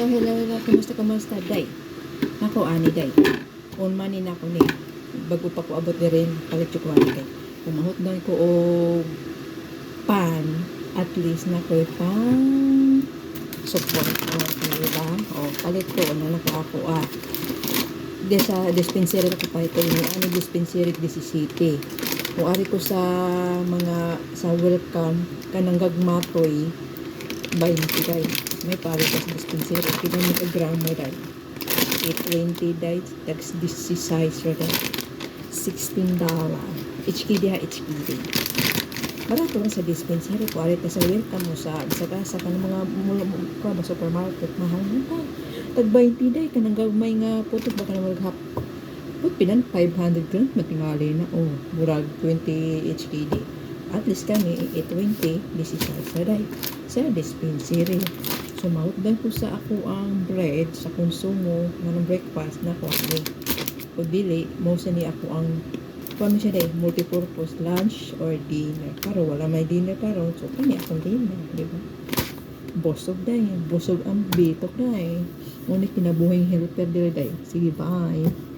hello. Kumusta ka man sa day? Nako, ani day. On money na ko ni. Bago pa ko abot rin, palit yung kwani kay. Pumahot doon ko o pan. At least na ko pang support. Diba? O, palit ko. Ano na ko ako sa dispensary ko pa ito. Ano dispensary this city. Kung ari ko sa mga sa welcome kanang gagmatoy 20 day. May pare ko sa dispensary. Kina mo ka-gram mo day. 820 day. Tax this size right day. $16. HKD. Barato na sa dispensary. Kung ari ka sa welcome mo sa kanang mga supermarket. Mahal na tayo. Tag 20 day. Kanang gagmay nga putok baka na maghap. Put pinan 500 grand matingali na murag 20 HKD. At least kami 820 this is sa day sa dispensary. So mautdan ko sa ako ang bread sa konsumo ng breakfast na ko o dili mo sa ni ako ang kami siya day multipurpose lunch or dinner. Pero wala may dinner karon so kami akong dinner, di ba? Busog ang bitok day. Ngunit kinabuhay helper dili day. Sige, bye.